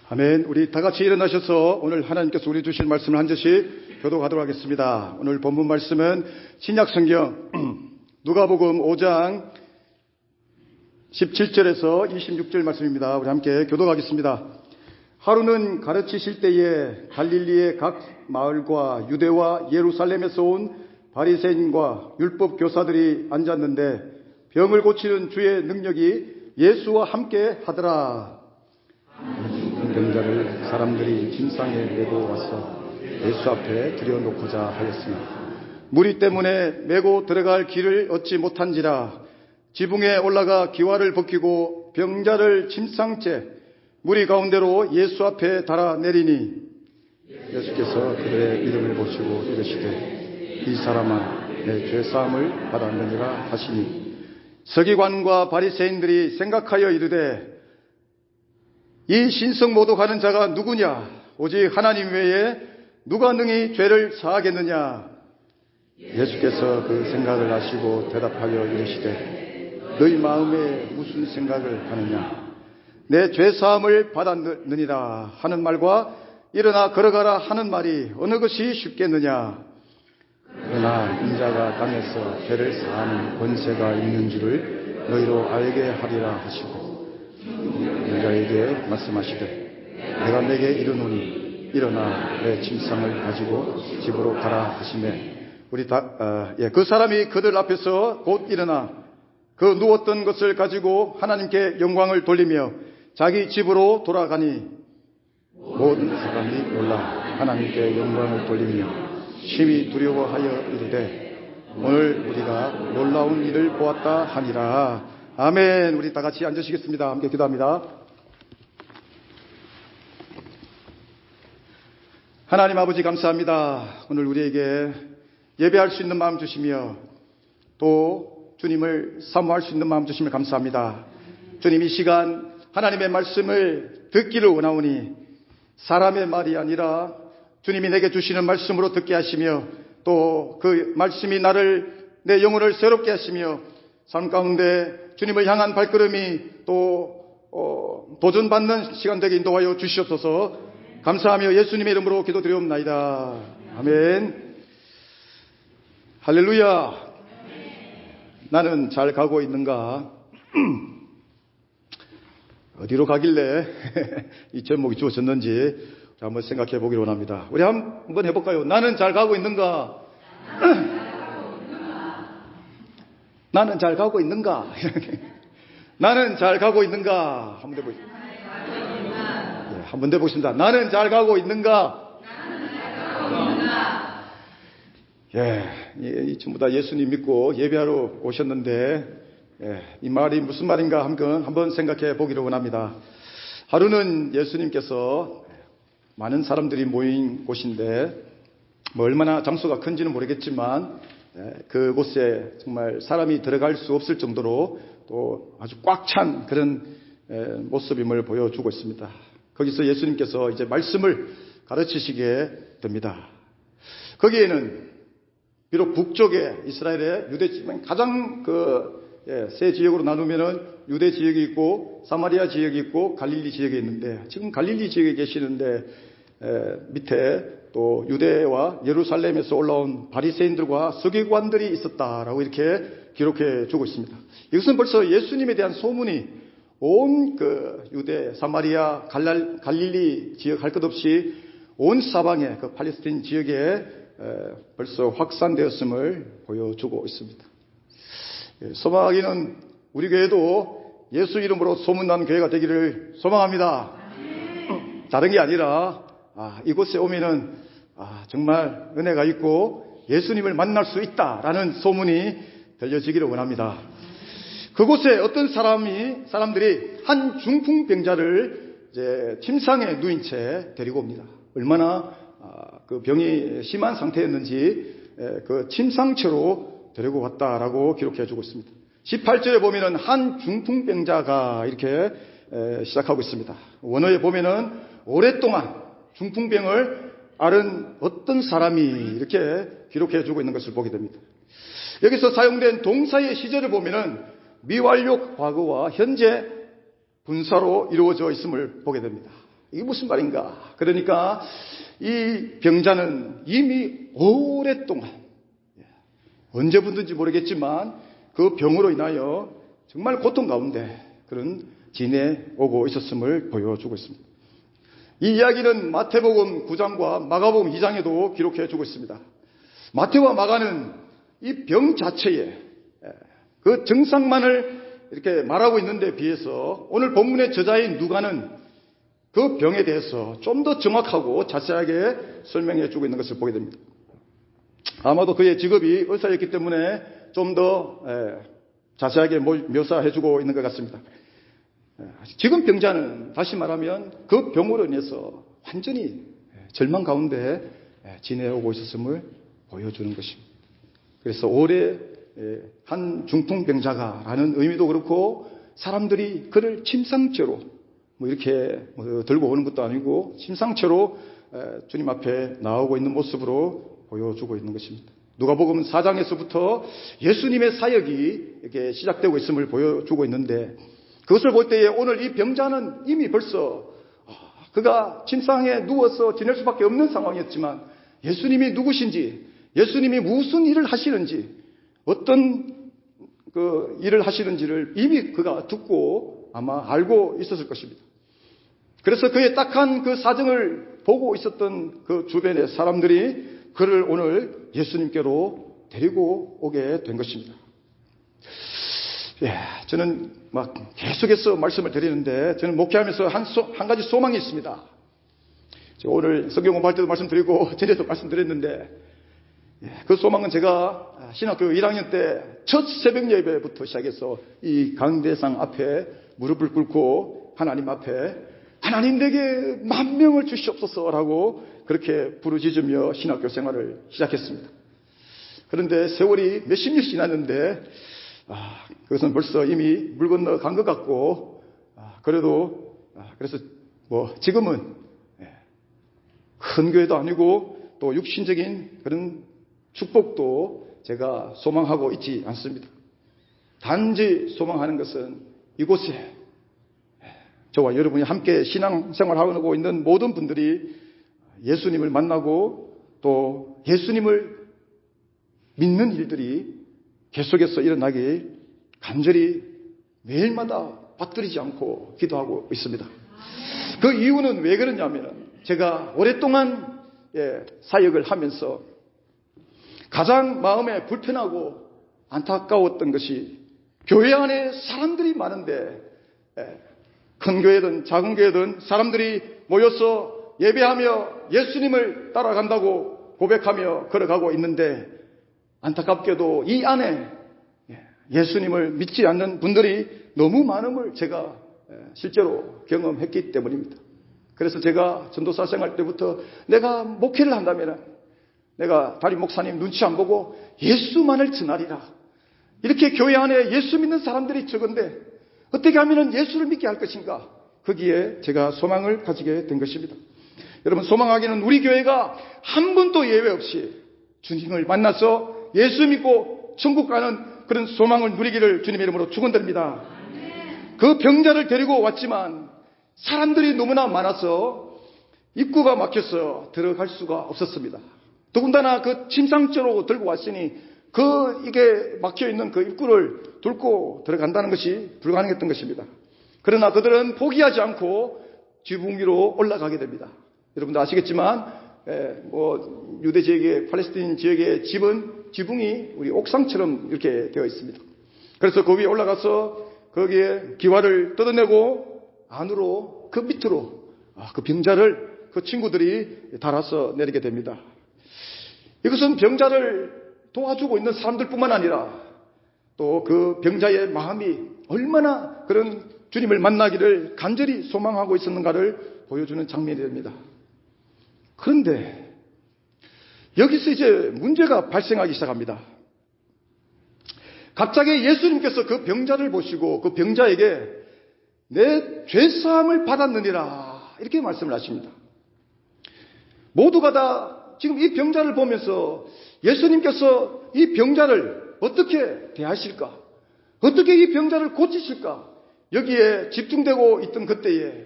아멘. 우리 다 같이 일어나셔서 오늘 하나님께서 우리 주실 말씀을 한 절씩 교독하도록 하겠습니다. 오늘 본문 말씀은 신약 성경 누가복음 5장 17절에서 26절 말씀입니다. 우리 함께 교독하겠습니다. 하루는 가르치실 때에 갈릴리의 각 마을과 유대와 예루살렘에서 온 바리새인과 율법 교사들이 앉았는데 병을 고치는 주의 능력이 예수와 함께 하더라. 병자를 사람들이 침상에 메고 와서 예수 앞에 들여놓고자 하였으나 무리 때문에 메고 들어갈 길을 얻지 못한지라 지붕에 올라가 기와를 벗기고 병자를 침상째 무리 가운데로 예수 앞에 달아내리니 예수께서 그들의 이름을 보시고 이르시되 이 사람아 내 죄사함을 받았느니라 하시니 서기관과 바리새인들이 생각하여 이르되 이 신성 모독하는 자가 누구냐? 오직 하나님 외에 누가 능히 죄를 사하겠느냐? 예수께서 그 생각을 아시고 대답하여 이르시되 너희 마음에 무슨 생각을 하느냐? 내 죄사함을 받았느니라 하는 말과 일어나 걸어가라 하는 말이 어느 것이 쉽겠느냐? 그러나 인자가 땅에서 죄를 사하는 권세가 있는 줄을 너희로 알게 하리라 하시고 여자에게 말씀하시되 내가 내게 이르노니 일어나 내 침상을 가지고 집으로 가라 하시매 그 사람이 그들 앞에서 곧 일어나 그 누웠던 것을 가지고 하나님께 영광을 돌리며 자기 집으로 돌아가니 모든 사람이 놀라 하나님께 영광을 돌리며 심히 두려워하여 이르되 오늘 우리가 놀라운 일을 보았다 하니라. 아멘. 우리 다 같이 앉으시겠습니다. 함께 기도합니다. 하나님 아버지 감사합니다. 오늘 우리에게 예배할 수 있는 마음 주시며 또 주님을 사모할 수 있는 마음 주시며 감사합니다. 주님 이 시간 하나님의 말씀을 듣기를 원하오니 사람의 말이 아니라 주님이 내게 주시는 말씀으로 듣게 하시며 또 그 말씀이 내 영혼을 새롭게 하시며 삶 가운데 주님을 향한 발걸음이 또 도전받는 시간 되게 인도하여 주시옵소서. 감사하며 예수님의 이름으로 기도드리옵나이다. 아멘. 할렐루야. 나는 잘 가고 있는가? 어디로 가길래 이 제목이 주어졌는지 한번 생각해 보기를 원합니다. 우리 한번 해볼까요? 나는 잘 가고 있는가? 나는 잘 가고 있는가? 나는 잘 가고 있는가? 한번 해보겠습니다. 네, 한번 해보겠습니다. 나는 잘 가고 있는가? 예, 전부 다 예수님 믿고 예배하러 오셨는데 이 말이 무슨 말인가 한번 생각해 보기를 원합니다. 하루는 예수님께서 많은 사람들이 모인 곳인데 얼마나 장소가 큰지는 모르겠지만 그곳에 정말 사람이 들어갈 수 없을 정도로 또 아주 꽉 찬 그런 모습임을 보여주고 있습니다. 거기서 예수님께서 이제 말씀을 가르치시게 됩니다. 거기에는 비록 북쪽에 이스라엘의 유대 지방 가장 세 지역으로 나누면은 유대 지역이 있고 사마리아 지역이 있고 갈릴리 지역이 있는데 지금 갈릴리 지역에 계시는데 밑에 또 유대와 예루살렘에서 올라온 바리새인들과 서기관들이 있었다라고 이렇게 기록해 주고 있습니다. 이것은 벌써 예수님에 대한 소문이 온 유대, 사마리아, 갈릴리 지역 할 것 없이 온 사방에 그 팔레스틴 지역에 벌써 확산되었음을 보여주고 있습니다. 소망하기는 우리 교회도 예수 이름으로 소문난 교회가 되기를 소망합니다. 다른 게 아니라 이곳에 오면은 정말 은혜가 있고 예수님을 만날 수 있다라는 소문이 들려지기를 원합니다. 그곳에 어떤 사람들이 한 중풍병자를 이제 침상에 누인 채 데리고 옵니다. 얼마나 그 병이 심한 상태였는지 그 침상채로 데리고 갔다라고 기록해 주고 있습니다. 18절에 보면은 한 중풍병자가 이렇게 시작하고 있습니다. 원어에 보면은 오랫동안 중풍병을 앓은 어떤 사람이 이렇게 기록해 주고 있는 것을 보게 됩니다. 여기서 사용된 동사의 시제를 보면은 미완료 과거와 현재 분사로 이루어져 있음을 보게 됩니다. 이게 무슨 말인가? 그러니까 이 병자는 이미 오랫동안, 언제부터인지 모르겠지만 그 병으로 인하여 정말 고통 가운데 그런 지내오고 있었음을 보여주고 있습니다. 이 이야기는 마태복음 9장과 마가복음 2장에도 기록해 주고 있습니다. 마태와 마가는 이 병 자체에 그 증상만을 이렇게 말하고 있는데 비해서 오늘 본문의 저자인 누가는 그 병에 대해서 좀 더 정확하고 자세하게 설명해 주고 있는 것을 보게 됩니다. 아마도 그의 직업이 의사였기 때문에 좀 더 자세하게 묘사해 주고 있는 것 같습니다. 지금 병자는 다시 말하면 그 병으로 인해서 완전히 절망 가운데 지내오고 있었음을 보여주는 것입니다. 그래서 올해 한 중풍병자가라는 의미도 그렇고 사람들이 그를 침상째로 이렇게 들고 오는 것도 아니고 침상째로 주님 앞에 나오고 있는 모습으로 보여주고 있는 것입니다. 누가복음 4장에서부터 예수님의 사역이 이렇게 시작되고 있음을 보여주고 있는데 그것을 볼 때에 오늘 이 병자는 이미 벌써 그가 침상에 누워서 지낼 수밖에 없는 상황이었지만 예수님이 누구신지, 예수님이 무슨 일을 하시는지, 어떤 그 일을 하시는지를 이미 그가 듣고 아마 알고 있었을 것입니다. 그래서 그의 딱한 그 사정을 보고 있었던 그 주변의 사람들이 그를 오늘 예수님께로 데리고 오게 된 것입니다. 저는 계속해서 말씀을 드리는데 저는 목회하면서 한 가지 소망이 있습니다. 제가 오늘 성경 공부할 때도 말씀드리고 전에도 말씀드렸는데 그 소망은 제가 신학교 1학년 때 첫 새벽 예배부터 시작해서 이 강대상 앞에 무릎을 꿇고 하나님 앞에 하나님 내게 10,000명을 주시옵소서라고 그렇게 부르짖으며 신학교 생활을 시작했습니다. 그런데 세월이 몇십 년이 지났는데 그것은 벌써 이미 물 건너 간 것 같고 그래서 지금은 큰 교회도 아니고 또 육신적인 그런 축복도 제가 소망하고 있지 않습니다. 단지 소망하는 것은 이곳에 저와 여러분이 함께 신앙생활하고 있는 모든 분들이 예수님을 만나고 또 예수님을 믿는 일들이 계속해서 일어나길 간절히 매일마다 받들이지 않고 기도하고 있습니다. 그 이유는 왜 그러냐면 제가 오랫동안 사역을 하면서 가장 마음에 불편하고 안타까웠던 것이 교회 안에 사람들이 많은데 큰 교회든 작은 교회든 사람들이 모여서 예배하며 예수님을 따라간다고 고백하며 걸어가고 있는데 안타깝게도 이 안에 예수님을 믿지 않는 분들이 너무 많음을 제가 실제로 경험했기 때문입니다. 그래서 제가 전도사 생활 때부터 내가 목회를 한다면 내가 담임 목사님 눈치 안 보고 예수만을 전하리라. 이렇게 교회 안에 예수 믿는 사람들이 적은데 어떻게 하면 예수를 믿게 할 것인가? 거기에 제가 소망을 가지게 된 것입니다. 여러분, 소망하기는 우리 교회가 한 번도 예외 없이 주님을 만나서 예수 믿고 천국 가는 그런 소망을 누리기를 주님의 이름으로 축원드립니다. 그 병자를 데리고 왔지만 사람들이 너무나 많아서 입구가 막혀서 들어갈 수가 없었습니다. 더군다나 그 침상째로 들고 왔으니 이게 막혀있는 그 입구를 뚫고 들어간다는 것이 불가능했던 것입니다. 그러나 그들은 포기하지 않고 지붕 위로 올라가게 됩니다. 여러분도 아시겠지만 유대 지역의 팔레스타인 지역의 집은 지붕이 우리 옥상처럼 이렇게 되어 있습니다. 그래서 그 위에 올라가서 거기에 기와를 뜯어내고 안으로 그 밑으로 그 병자를 그 친구들이 달아서 내리게 됩니다. 이것은 병자를 도와주고 있는 사람들뿐만 아니라 또 그 병자의 마음이 얼마나 그런 주님을 만나기를 간절히 소망하고 있었는가를 보여주는 장면이 됩니다. 그런데 여기서 이제 문제가 발생하기 시작합니다. 갑자기 예수님께서 그 병자를 보시고 그 병자에게 내 죄사함을 받았느니라 이렇게 말씀을 하십니다. 모두가 다 지금 이 병자를 보면서 예수님께서 이 병자를 어떻게 대하실까? 어떻게 이 병자를 고치실까? 여기에 집중되고 있던 그때에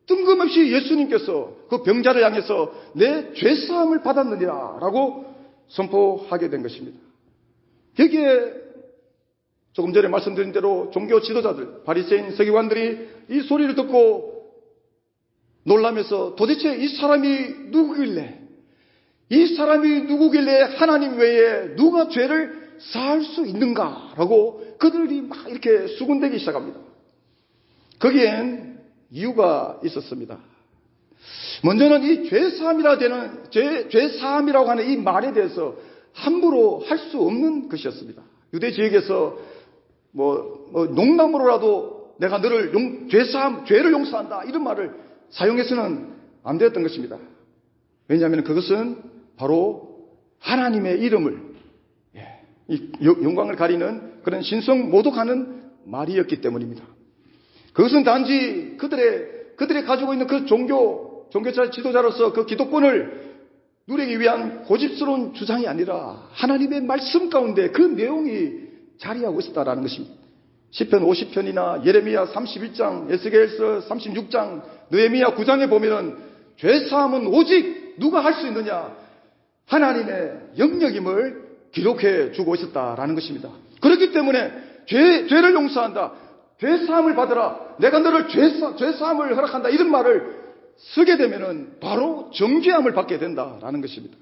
뜬금없이 예수님께서 그 병자를 향해서 내 죄사함을 받았느니라 라고 선포하게 된 것입니다. 여기에 조금 전에 말씀드린 대로 종교 지도자들, 바리새인 서기관들이 이 소리를 듣고 놀라면서 도대체 이 사람이 누구길래, 이 사람이 누구길래 하나님 외에 누가 죄를 사할 수 있는가라고 그들이 막 이렇게 수군대기 시작합니다. 거기엔 이유가 있었습니다. 먼저는 이 죄사함이라고 하는 이 말에 대해서 함부로 할 수 없는 것이었습니다. 유대 지역에서 농담으로라도 내가 너를 죄를 용서한다 이런 말을 사용해서는 안 되었던 것입니다. 왜냐하면 그것은 바로 하나님의 이름을, 이 영광을 가리는 그런 신성 모독하는 말이었기 때문입니다. 그것은 단지 그들이 가지고 있는 그 종교자 지도자로서 그 기독권을 누리기 위한 고집스러운 주장이 아니라 하나님의 말씀 가운데 그 내용이 자리하고 있었다라는 것입니다. 시편 50편이나 예레미야 31장, 에스겔서 36장, 느헤미야 9장에 보면은 죄사함은 오직 누가 할 수 있느냐? 하나님의 영역임을 기록해 주고 있었다라는 것입니다. 그렇기 때문에 죄를 용서한다. 죄사함을 받으라. 내가 너를 죄사함을 허락한다. 이런 말을 쓰게 되면은 바로 정죄함을 받게 된다라는 것입니다.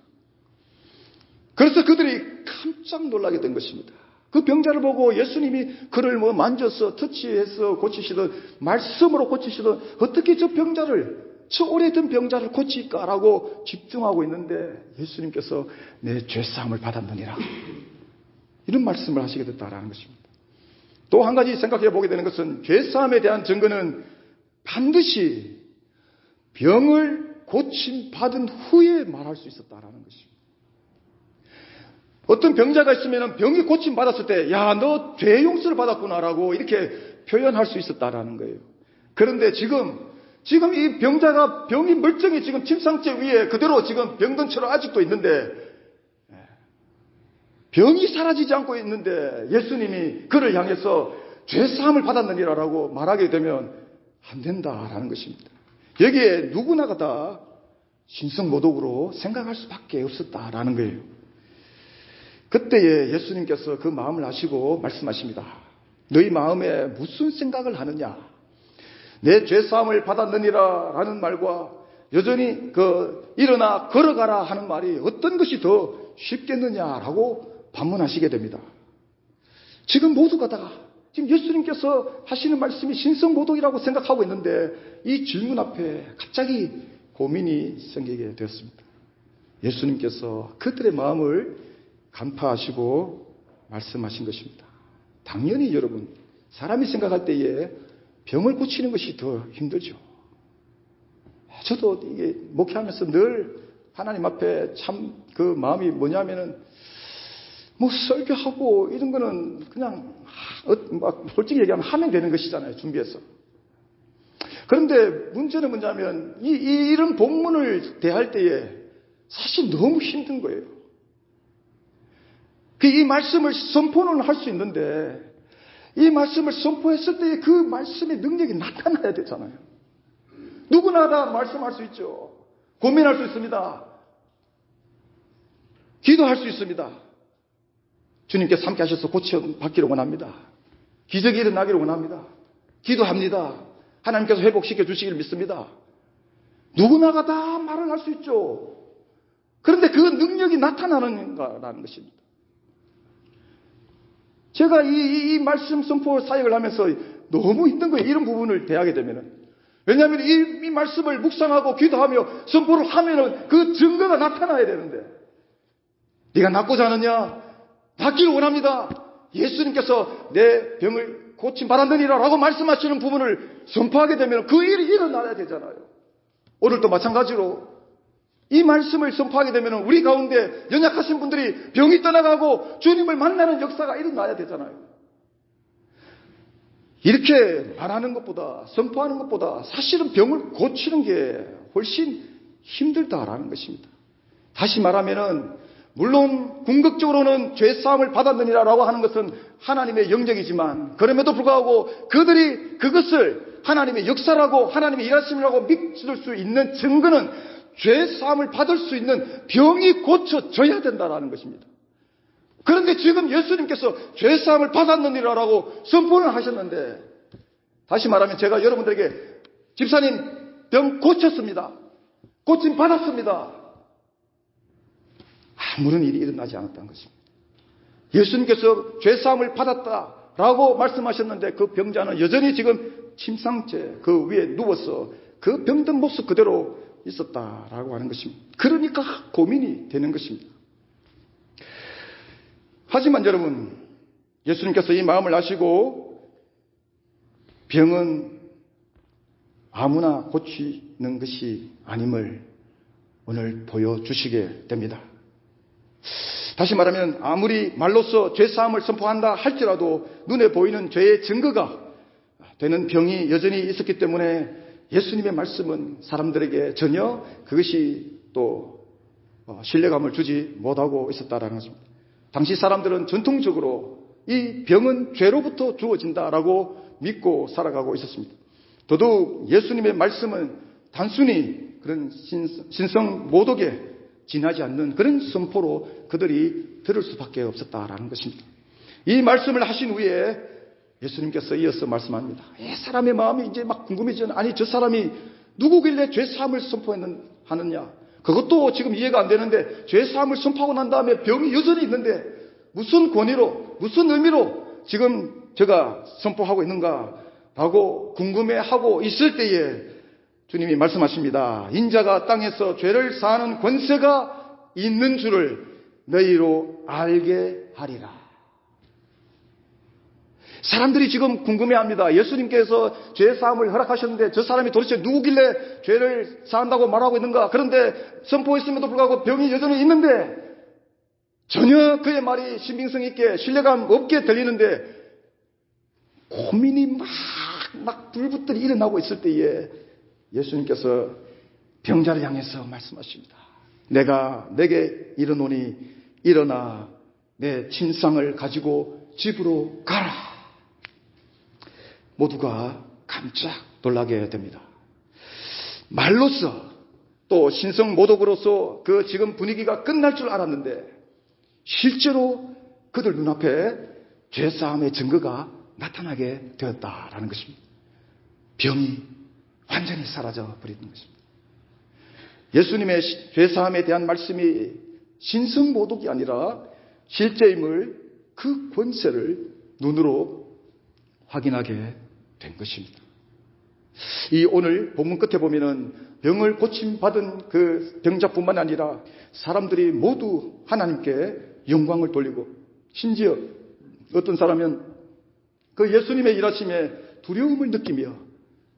그래서 그들이 깜짝 놀라게 된 것입니다. 그 병자를 보고 예수님이 그를 만져서 터치해서 고치시든 말씀으로 고치시든 어떻게 저 오래된 병자를 고칠까라고 집중하고 있는데 예수님께서 내 죄사함을 받았느니라 이런 말씀을 하시게 됐다라는 것입니다. 또 한 가지 생각해 보게 되는 것은 죄사함에 대한 증거는 반드시 병을 고침받은 후에 말할 수 있었다라는 것입니다. 어떤 병자가 있으면 병이 고침받았을 때 야, 너 죄 용서를 받았구나라고 이렇게 표현할 수 있었다라는 거예요. 그런데 지금 이 병자가 병이 멀쩡히 지금 침상째 위에 그대로 지금 병든 채로 아직도 있는데 병이 사라지지 않고 있는데 예수님이 그를 향해서 죄사함을 받았느니라라고 말하게 되면 안 된다라는 것입니다. 여기에 누구나가 다 신성모독으로 생각할 수밖에 없었다라는 거예요. 그때에 예수님께서 그 마음을 아시고 말씀하십니다. 너희 마음에 무슨 생각을 하느냐? 내 죄사함을 받았느니라 라는 말과 여전히 일어나 걸어가라 하는 말이 어떤 것이 더 쉽겠느냐라고 반문하시게 됩니다. 지금 모두가 다 지금 예수님께서 하시는 말씀이 신성모독이라고 생각하고 있는데 이 질문 앞에 갑자기 고민이 생기게 되었습니다. 예수님께서 그들의 마음을 간파하시고 말씀하신 것입니다. 당연히 여러분, 사람이 생각할 때에 병을 고치는 것이 더 힘들죠. 저도 이게 목회하면서 늘 하나님 앞에 참 그 마음이 뭐냐면은 설교하고 이런 거는 그냥 솔직히 얘기하면 하면 되는 것이잖아요. 준비해서. 그런데 문제는 뭐냐면 이런 본문을 대할 때에 사실 너무 힘든 거예요. 이 말씀을 선포는 할 수 있는데 이 말씀을 선포했을 때 그 말씀의 능력이 나타나야 되잖아요. 누구나 다 말씀할 수 있죠. 고민할 수 있습니다. 기도할 수 있습니다. 주님께서 함께 하셔서 고쳐받기를 원합니다. 기적이 일어나기를 원합니다. 기도합니다. 하나님께서 회복시켜 주시기를 믿습니다. 누구나가 다 말을 할 수 있죠. 그런데 그 능력이 나타나는가라는 것입니다. 제가 이 말씀 선포 사역을 하면서 너무 힘든 거예요. 이런 부분을 대하게 되면은. 왜냐하면 이 말씀을 묵상하고 기도하며 선포를 하면은 그 증거가 나타나야 되는데. 네가 낫고자 하느냐? 낫기를 원합니다. 예수님께서 내 병을 고침받았느니라 라고 말씀하시는 부분을 선포하게 되면 그 일이 일어나야 되잖아요. 오늘도 마찬가지로 이 말씀을 선포하게 되면 우리 가운데 연약하신 분들이 병이 떠나가고 주님을 만나는 역사가 일어나야 되잖아요. 이렇게 말하는 것보다 선포하는 것보다 사실은 병을 고치는 게 훨씬 힘들다라는 것입니다. 다시 말하면은 물론 궁극적으로는 죄사함을 받았느니라라고 하는 것은 하나님의 영역이지만 그럼에도 불구하고 그들이 그것을 하나님의 역사라고 하나님의 일하심이라고 믿을 수 있는 증거는 죄 사함을 받을 수 있는 병이 고쳐져야 된다는 것입니다. 그런데 지금 예수님께서 죄 사함을 받았느니라라고 선포를 하셨는데, 다시 말하면 제가 여러분들에게 집사님 병 고쳤습니다, 고침 받았습니다, 아무런 일이 일어나지 않았다는 것입니다. 예수님께서 죄 사함을 받았다라고 말씀하셨는데 그 병자는 여전히 지금 침상째 그 위에 누워서 그 병든 모습 그대로 있었다라고 하는 것입니다. 그러니까 고민이 되는 것입니다. 하지만 여러분, 예수님께서 이 마음을 아시고 병은 아무나 고치는 것이 아님을 오늘 보여주시게 됩니다. 다시 말하면 아무리 말로써 죄사함을 선포한다 할지라도 눈에 보이는 죄의 증거가 되는 병이 여전히 있었기 때문에 예수님의 말씀은 사람들에게 전혀 그것이 또 신뢰감을 주지 못하고 있었다라는 것입니다. 당시 사람들은 전통적으로 이 병은 죄로부터 주어진다라고 믿고 살아가고 있었습니다. 더더욱 예수님의 말씀은 단순히 그런 신성 모독에 지나지 않는 그런 선포로 그들이 들을 수밖에 없었다라는 것입니다. 이 말씀을 하신 후에 예수님께서 이어서 말씀합니다. 이 사람의 마음이 이제 막 궁금해지는, 아니 저 사람이 누구길래 죄사함을 선포하느냐, 그것도 지금 이해가 안 되는데 죄사함을 선포하고 난 다음에 병이 여전히 있는데 무슨 권위로 무슨 의미로 지금 제가 선포하고 있는가 라고 궁금해하고 있을 때에 주님이 말씀하십니다. 인자가 땅에서 죄를 사하는 권세가 있는 줄을 너희로 알게 하리라. 사람들이 지금 궁금해합니다. 예수님께서 죄 사함을 허락하셨는데 저 사람이 도대체 누구길래 죄를 사한다고 말하고 있는가? 그런데 선포했음에도 불구하고 병이 여전히 있는데 전혀 그의 말이 신빙성 있게 신뢰감 없게 들리는데 고민이 막 불붙들이 일어나고 있을 때에 예수님께서 병자를 향해서 말씀하십니다. 내가 내게 이르노니 일어나 내 침상을 가지고 집으로 가라. 모두가 깜짝 놀라게 됩니다. 말로써 또 신성 모독으로서 그 지금 분위기가 끝날 줄 알았는데 실제로 그들 눈앞에 죄사함의 증거가 나타나게 되었다라는 것입니다. 병이 완전히 사라져 버리는 것입니다. 예수님의 죄사함에 대한 말씀이 신성 모독이 아니라 실제임을, 그 권세를 눈으로 확인하게 된 것입니다. 이 오늘 본문 끝에 보면은 병을 고침받은 그 병자뿐만 아니라 사람들이 모두 하나님께 영광을 돌리고, 심지어 어떤 사람은 그 예수님의 일하심에 두려움을 느끼며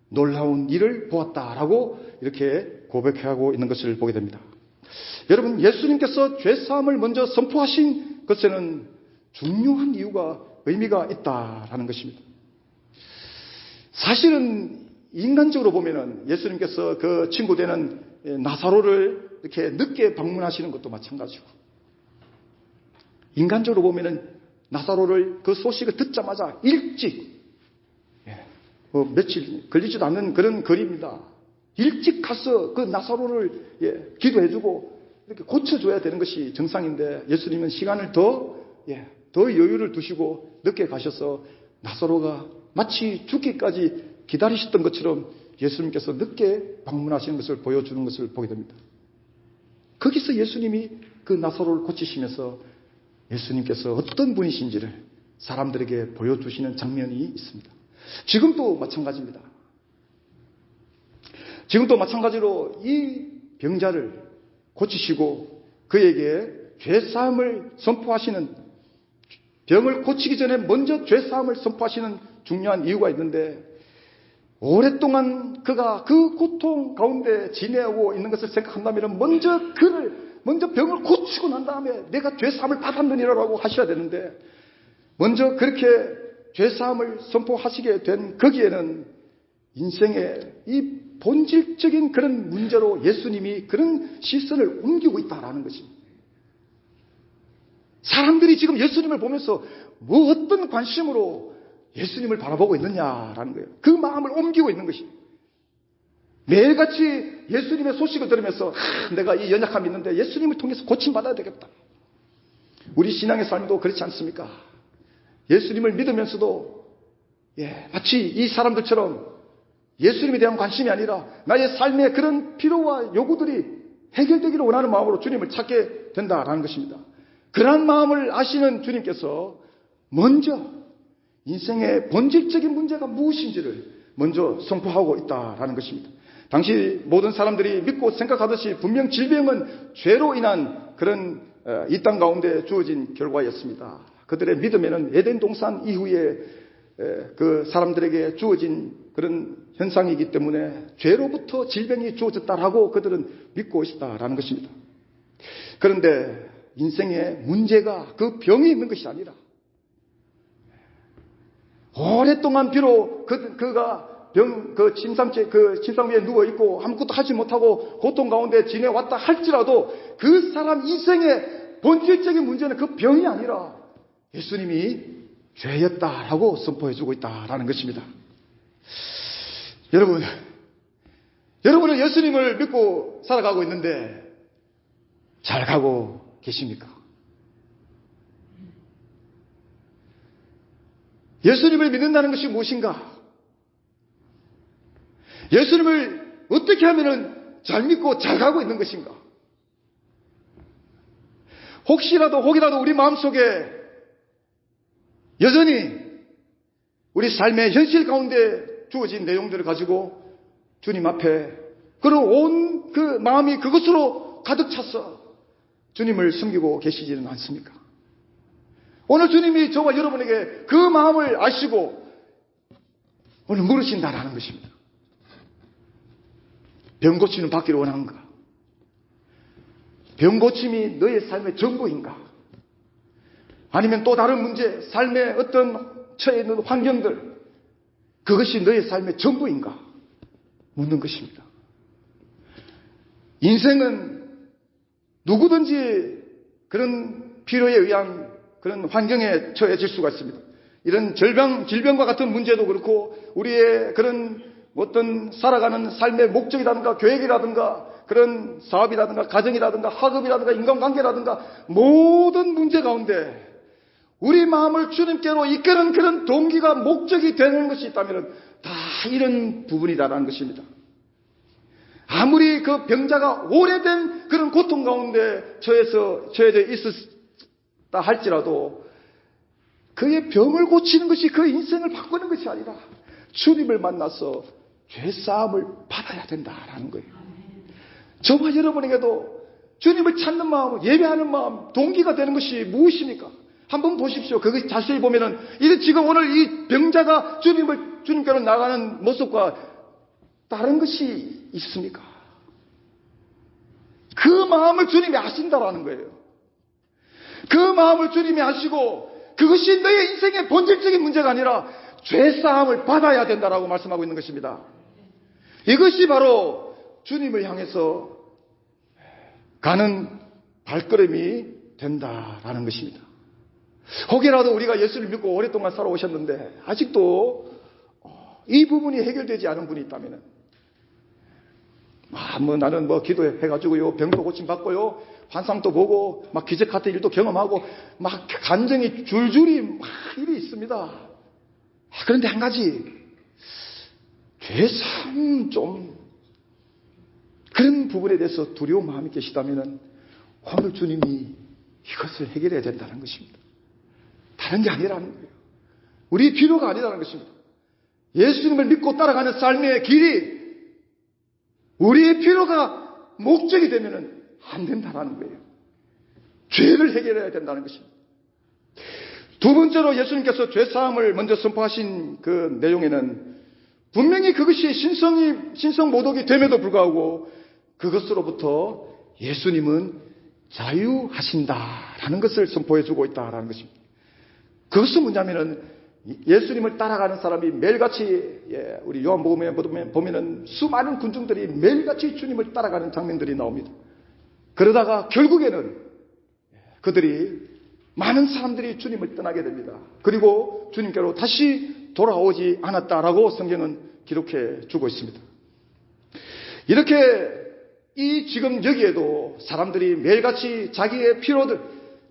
놀라운 일을 보았다라고 이렇게 고백하고 있는 것을 보게 됩니다. 여러분, 예수님께서 죄사함을 먼저 선포하신 것에는 중요한 이유가, 의미가 있다라는 것입니다. 사실은 인간적으로 보면은 예수님께서 그 친구 되는 나사로를 이렇게 늦게 방문하시는 것도 마찬가지고, 인간적으로 보면은 나사로를 그 소식을 듣자마자 일찍, 며칠 걸리지도 않는 그런 거리입니다. 일찍 가서 그 나사로를 기도해주고 이렇게 고쳐줘야 되는 것이 정상인데 예수님은 시간을 더 여유를 두시고 늦게 가셔서 나사로가 마치 죽기까지 기다리셨던 것처럼 예수님께서 늦게 방문하시는 것을 보여주는 것을 보게 됩니다. 거기서 예수님이 그 나사로를 고치시면서 예수님께서 어떤 분이신지를 사람들에게 보여주시는 장면이 있습니다. 지금도 마찬가지입니다. 지금도 마찬가지로 이 병자를 고치시고 그에게 죄사함을 선포하시는, 병을 고치기 전에 먼저 죄사함을 선포하시는 중요한 이유가 있는데, 오랫동안 그가 그 고통 가운데 지내고 있는 것을 생각한다면 먼저 병을 고치고 난 다음에 내가 죄사함을 받았느니라고 하셔야 되는데, 먼저 그렇게 죄사함을 선포하시게 된 거기에는 인생의 이 본질적인 그런 문제로 예수님이 그런 시선을 옮기고 있다라는 것입니다. 사람들이 지금 예수님을 보면서 뭐 어떤 관심으로 예수님을 바라보고 있느냐라는 거예요. 그 마음을 옮기고 있는 것이. 매일같이 예수님의 소식을 들으면서 내가 이 연약함이 있는데 예수님을 통해서 고침받아야 되겠다. 우리 신앙의 삶도 그렇지 않습니까? 예수님을 믿으면서도 마치 이 사람들처럼 예수님에 대한 관심이 아니라 나의 삶의 그런 필요와 요구들이 해결되기를 원하는 마음으로 주님을 찾게 된다라는 것입니다. 그러한 마음을 아시는 주님께서 먼저 인생의 본질적인 문제가 무엇인지를 먼저 선포하고 있다라는 것입니다. 당시 모든 사람들이 믿고 생각하듯이 분명 질병은 죄로 인한 그런 이 땅 가운데 주어진 결과였습니다. 그들의 믿음에는 에덴 동산 이후에 그 사람들에게 주어진 그런 현상이기 때문에 죄로부터 질병이 주어졌다라고 그들은 믿고 있다라는 것입니다. 그런데 인생의 문제가 그 병이 있는 것이 아니라 오랫동안 비록 그가 그 침상 위에 누워있고 아무것도 하지 못하고 고통 가운데 지내왔다 할지라도 그 사람 인생의 본질적인 문제는 그 병이 아니라 예수님이 죄였다라고 선포해주고 있다라는 것입니다. 여러분은 예수님을 믿고 살아가고 있는데 잘 가고 계십니까? 예수님을 믿는다는 것이 무엇인가? 예수님을 어떻게 하면 잘 믿고 잘 가고 있는 것인가? 혹이라도 우리 마음속에 여전히 우리 삶의 현실 가운데 주어진 내용들을 가지고 주님 앞에 그런 온 그 마음이 그것으로 가득 찼어 주님을 숨기고 계시지는 않습니까? 오늘 주님이 저와 여러분에게 그 마음을 아시고 오늘 물으신다라는 것입니다. 병 고치는 받기를 원하는가? 병 고침이 너의 삶의 전부인가? 아니면 또 다른 문제, 삶의 어떤 처해 있는 환경들, 그것이 너의 삶의 전부인가? 묻는 것입니다. 인생은 누구든지 그런 필요에 의한 그런 환경에 처해질 수가 있습니다. 이런 질병과 같은 문제도 그렇고 우리의 그런 어떤 살아가는 삶의 목적이라든가 계획이라든가 그런 사업이라든가 가정이라든가 학업이라든가 인간관계라든가 모든 문제 가운데 우리 마음을 주님께로 이끄는 그런 동기가 목적이 되는 것이 있다면 다 이런 부분이다라는 것입니다. 아무리 그 병자가 오래된 그런 고통 가운데 처해져 있었다 할지라도 그의 병을 고치는 것이 그 인생을 바꾸는 것이 아니라 주님을 만나서 죄사함을 받아야 된다라는 거예요. 저와 여러분에게도 주님을 찾는 마음, 예배하는 마음, 동기가 되는 것이 무엇입니까? 한번 보십시오. 그것이 자세히 보면은, 이제 지금 오늘 이 병자가 주님께로 나가는 모습과 다른 것이 있습니까? 그 마음을 주님이 아신다라는 거예요. 그 마음을 주님이 아시고, 그것이 너의 인생의 본질적인 문제가 아니라 죄사함을 받아야 된다라고 말씀하고 있는 것입니다. 이것이 바로 주님을 향해서 가는 발걸음이 된다라는 것입니다. 혹이라도 우리가 예수를 믿고 오랫동안 살아오셨는데 아직도 이 부분이 해결되지 않은 분이 있다면 나는 기도해가지고요 병도 고침받고요 환상도 보고 막 기적 같은 일도 경험하고 막 감정이 줄줄이 막 일이 있습니다. 그런데 한 가지 죄사함 좀 그런 부분에 대해서 두려운 마음이 계시다면 오늘 주님이 이것을 해결해야 된다는 것입니다. 다른 게 아니라는 거예요. 우리 필요가 아니라는 것입니다. 예수님을 믿고 따라가는 삶의 길이 우리의 필요가 목적이 되면 안 된다는 거예요. 죄를 해결해야 된다는 것입니다. 두 번째로 예수님께서 죄사함을 먼저 선포하신 그 내용에는 분명히 그것이 신성 모독이 됨에도 불구하고 그것으로부터 예수님은 자유하신다라는 것을 선포해주고 있다라는 것입니다. 그것은 뭐냐면은 예수님을 따라가는 사람이 매일같이 우리 요한복음에 보면은 수많은 군중들이 매일같이 주님을 따라가는 장면들이 나옵니다. 그러다가 결국에는 그들이 많은 사람들이 주님을 떠나게 됩니다. 그리고 주님께로 다시 돌아오지 않았다라고 성경은 기록해 주고 있습니다. 이렇게 지금 여기에도 사람들이 매일같이 자기의 피로들,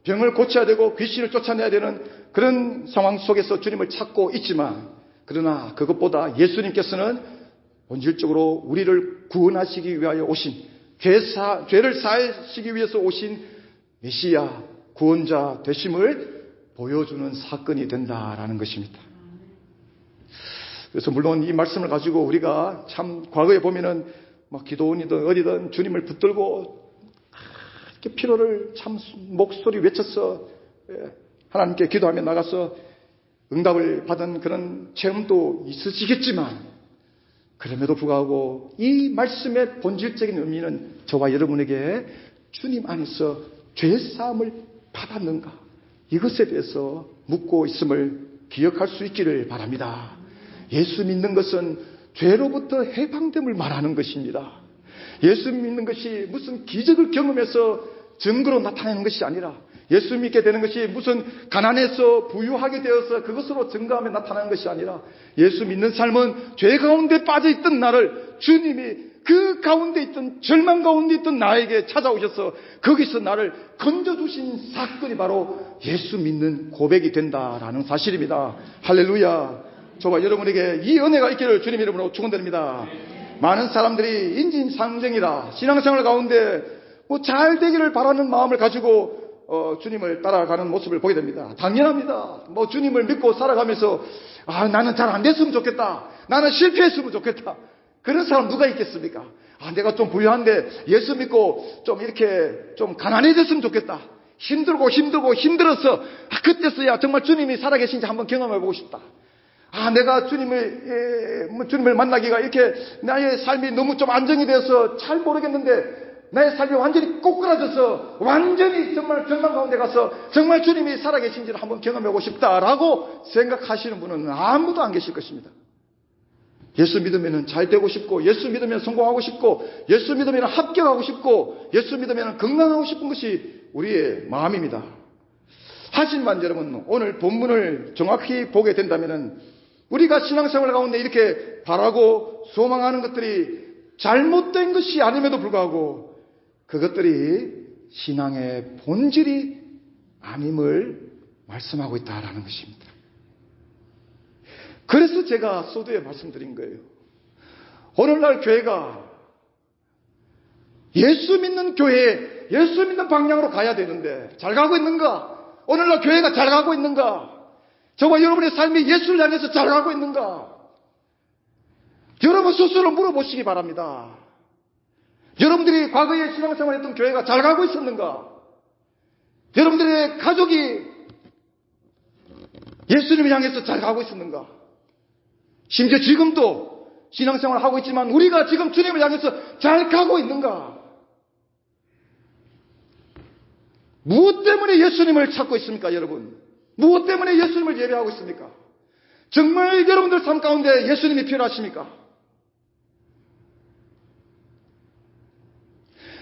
병을 고쳐야 되고 귀신을 쫓아내야 되는 그런 상황 속에서 주님을 찾고 있지만, 그러나 그것보다 예수님께서는 본질적으로 우리를 구원하시기 위하여 오신, 죄를 사하시기 위해서 오신 메시아 구원자 되심을 보여주는 사건이 된다라는 것입니다. 그래서 물론 이 말씀을 가지고 우리가 참 과거에 보면은 기도원이든 어디든 주님을 붙들고 이렇게 피로를 참 목소리 외쳐서 하나님께 기도하며 나가서 응답을 받은 그런 체험도 있으시겠지만, 그럼에도 불구하고 이 말씀의 본질적인 의미는 저와 여러분에게 주님 안에서 죄사함을 받았는가, 이것에 대해서 묻고 있음을 기억할 수 있기를 바랍니다. 예수 믿는 것은 죄로부터 해방됨을 말하는 것입니다. 예수 믿는 것이 무슨 기적을 경험해서 증거로 나타내는 것이 아니라, 예수 믿게 되는 것이 무슨 가난해서 부유하게 되어서 그것으로 증거하며 나타나는 것이 아니라, 예수 믿는 삶은 죄 가운데 빠져있던 나를 주님이 그 가운데 있던, 절망 가운데 있던 나에게 찾아오셔서 거기서 나를 건져주신 사건이 바로 예수 믿는 고백이 된다라는 사실입니다. 할렐루야. 저와 여러분에게 이 은혜가 있기를 주님 이름으로 축원드립니다. 많은 사람들이 인진상정이라 신앙생활 가운데 잘 되기를 바라는 마음을 가지고 주님을 따라가는 모습을 보게 됩니다. 당연합니다. 주님을 믿고 살아가면서 나는 잘 안 됐으면 좋겠다, 나는 실패했으면 좋겠다, 그런 사람 누가 있겠습니까? 내가 좀 부유한데 예수 믿고 좀 이렇게 좀 가난해졌으면 좋겠다, 힘들고 힘들어서 그때서야 정말 주님이 살아계신지 한번 경험해보고 싶다, 내가 주님을 만나기가 이렇게 나의 삶이 너무 좀 안정이 되어서 잘 모르겠는데 나의 삶이 완전히 꼬꾸라져서 완전히 정말 절망 가운데 가서 정말 주님이 살아계신지를 한번 경험해보고 싶다라고 생각하시는 분은 아무도 안 계실 것입니다. 예수 믿으면 잘 되고 싶고, 예수 믿으면 성공하고 싶고, 예수 믿으면 합격하고 싶고, 예수 믿으면 건강하고 싶은 것이 우리의 마음입니다. 하지만 여러분, 오늘 본문을 정확히 보게 된다면 우리가 신앙생활 가운데 이렇게 바라고 소망하는 것들이 잘못된 것이 아님에도 불구하고 그것들이 신앙의 본질이 아님을 말씀하고 있다라는 것입니다. 그래서 제가 서두에 말씀드린 거예요. 오늘날 교회가 예수 믿는 교회, 예수 믿는 방향으로 가야 되는데 잘 가고 있는가? 오늘날 교회가 잘 가고 있는가? 저와 여러분의 삶이 예수를 향해서 잘 가고 있는가? 여러분 스스로 물어보시기 바랍니다. 여러분들이 과거에 신앙생활했던 교회가 잘 가고 있었는가? 여러분들의 가족이 예수님을 향해서 잘 가고 있었는가? 심지어 지금도 신앙생활을 하고 있지만 우리가 지금 주님을 향해서 잘 가고 있는가? 무엇 때문에 예수님을 찾고 있습니까, 여러분? 무엇 때문에 예수님을 예배하고 있습니까? 정말 여러분들 삶 가운데 예수님이 필요하십니까?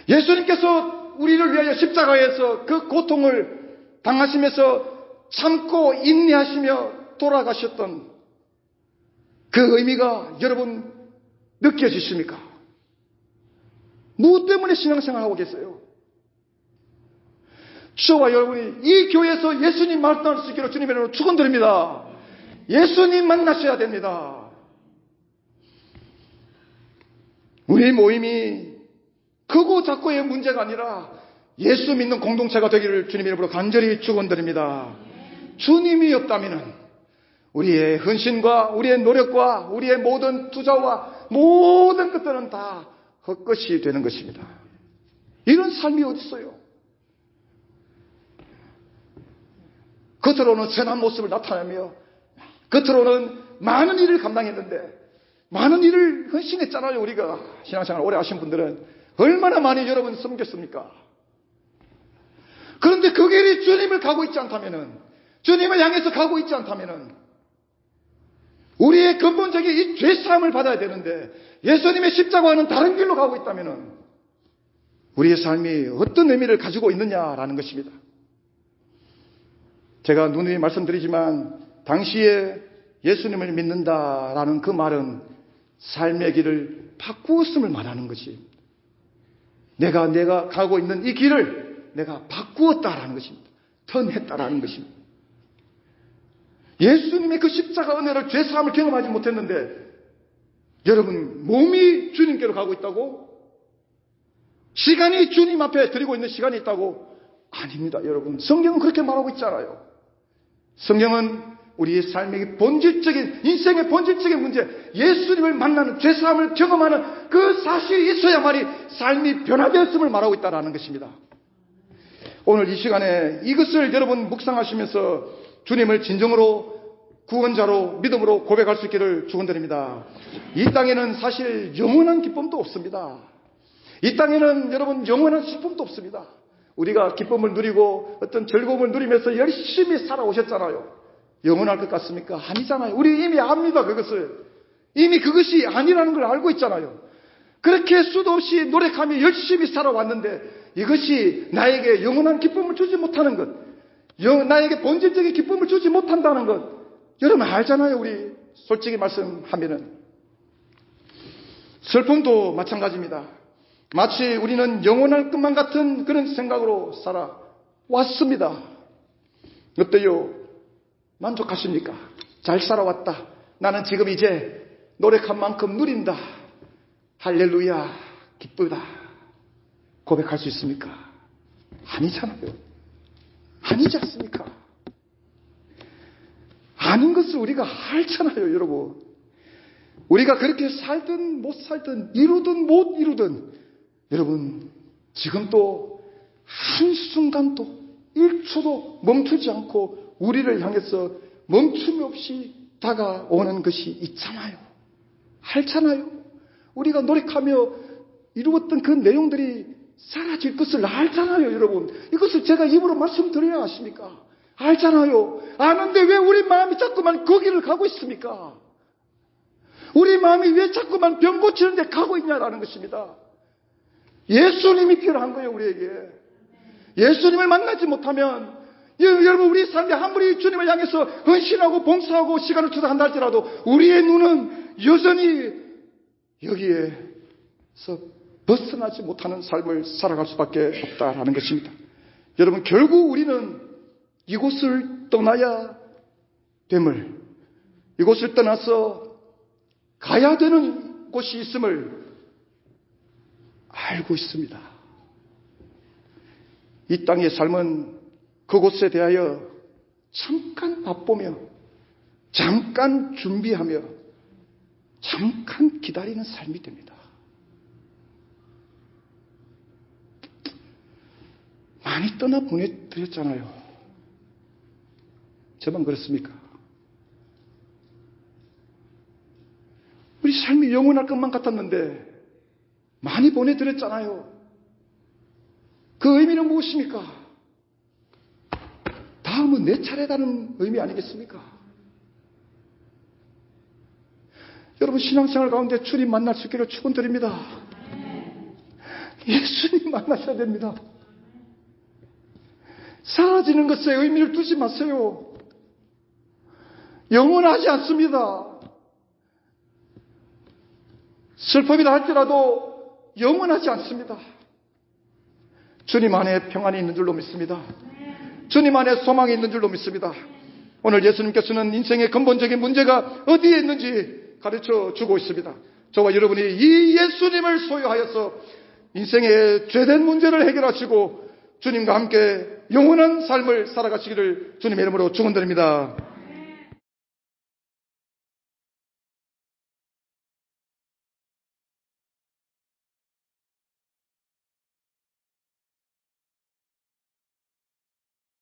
예수님께서 우리를 위하여 십자가에서 그 고통을 당하시면서 참고 인내하시며 돌아가셨던 그 의미가 여러분 느껴지십니까? 무엇 때문에 신앙생활하고 계세요? 저와 여러분이 이 교회에서 예수님 만날 수 있기를 주님의 이름으로 축원드립니다. 예수님 만나셔야 됩니다. 우리 모임이 크고 작고의 문제가 아니라 예수 믿는 공동체가 되기를 주님의 이름으로 간절히 축원드립니다. 주님이 없다면 우리의 헌신과 우리의 노력과 우리의 모든 투자와 모든 것들은 다 헛것이 되는 것입니다. 이런 삶이 어디 있어요? 겉으로는 선한 모습을 나타내며 겉으로는 많은 일을 감당했는데 많은 일을 헌신했잖아요. 우리가 신앙생활 오래 하신 분들은 얼마나 많이 여러분 섬겼습니까? 그런데 그 길이 주님을 가고 있지 않다면, 주님을 향해서 가고 있지 않다면 우리의 근본적인 이 죄사함을 받아야 되는데 예수님의 십자가와는 다른 길로 가고 있다면 우리의 삶이 어떤 의미를 가지고 있느냐라는 것입니다. 제가 누누이 말씀드리지만 당시에 예수님을 믿는다라는 그 말은 삶의 길을 바꾸었음을 말하는 것이, 내가 가고 있는 이 길을 내가 바꾸었다라는 것입니다. 턴했다라는 것입니다. 예수님의 그 십자가 은혜를, 죄사함을 경험하지 못했는데 여러분, 몸이 주님께로 가고 있다고? 시간이 주님 앞에 드리고 있는 시간이 있다고? 아닙니다, 여러분. 성경은 그렇게 말하고 있잖아요. 성경은 우리의 삶의 본질적인, 인생의 본질적인 문제, 예수님을 만나는, 죄사함을 경험하는 그 사실이 있어야만이 삶이 변화되었음을 말하고 있다는 것입니다. 오늘 이 시간에 이것을 여러분 묵상하시면서 주님을 진정으로 구원자로 믿음으로 고백할 수 있기를 축원드립니다. 이 땅에는 사실 영원한 기쁨도 없습니다. 이 땅에는 여러분 영원한 슬픔도 없습니다. 우리가 기쁨을 누리고 어떤 즐거움을 누리면서 열심히 살아오셨잖아요. 영원할 것 같습니까? 아니잖아요. 우리 이미 압니다, 그것을. 이미 그것이 아니라는 걸 알고 있잖아요. 그렇게 수도 없이 노력하며 열심히 살아왔는데 이것이 나에게 영원한 기쁨을 주지 못하는 것, 나에게 본질적인 기쁨을 주지 못한다는 것, 여러분 알잖아요. 우리 솔직히 말씀하면은. 슬픔도 마찬가지입니다. 마치 우리는 영원할 것만 같은 그런 생각으로 살아왔습니다. 어때요? 만족하십니까? 잘 살아왔다. 나는 지금 이제 노력한 만큼 누린다. 할렐루야, 기쁘다. 고백할 수 있습니까? 아니잖아요. 아니지 않습니까? 아닌 것을 우리가 알잖아요, 여러분. 우리가 그렇게 살든 못 살든, 이루든 못 이루든, 여러분, 지금 또 한순간도 1초도 멈추지 않고 우리를 향해서 멈춤이 없이 다가오는 것이 있잖아요. 알잖아요. 우리가 노력하며 이루었던 그 내용들이 사라질 것을 알잖아요, 여러분. 이것을 제가 입으로 말씀드려야 하십니까? 알잖아요. 아는데 왜 우리 마음이 자꾸만 거기를 가고 있습니까? 우리 마음이 왜 자꾸만 병 고치는 데 가고 있냐라는 것입니다. 예수님이 필요한 거예요, 우리에게. 예수님을 만나지 못하면, 여러분, 우리 삶이 아무리 주님을 향해서 헌신하고 봉사하고 시간을 투자한다 할지라도 우리의 눈은 여전히 여기에서 벗어나지 못하는 삶을 살아갈 수밖에 없다라는 것입니다. 여러분, 결국 우리는 이곳을 떠나야 됨을, 이곳을 떠나서 가야 되는 곳이 있음을 알고 있습니다. 이 땅의 삶은 그곳에 대하여 잠깐 바쁘며, 잠깐 준비하며, 잠깐 기다리는 삶이 됩니다. 많이 떠나 보내드렸잖아요. 저만 그렇습니까? 우리 삶이 영원할 것만 같았는데 많이 보내드렸잖아요. 그 의미는 무엇입니까? 다음은 내 차례라는 의미 아니겠습니까? 여러분, 신앙생활 가운데 주님 만날 수 있기를 축원드립니다. 예수님 만나셔야 됩니다. 사라지는 것에 의미를 두지 마세요. 영원하지 않습니다. 슬픔이라 할지라도 영원하지 않습니다. 주님 안에 평안이 있는 줄로 믿습니다. 주님 안에 소망이 있는 줄로 믿습니다. 오늘 예수님께서는 인생의 근본적인 문제가 어디에 있는지 가르쳐 주고 있습니다. 저와 여러분이 이 예수님을 소유하여서 인생의 죄된 문제를 해결하시고 주님과 함께 영원한 삶을 살아가시기를 주님의 이름으로 축원드립니다.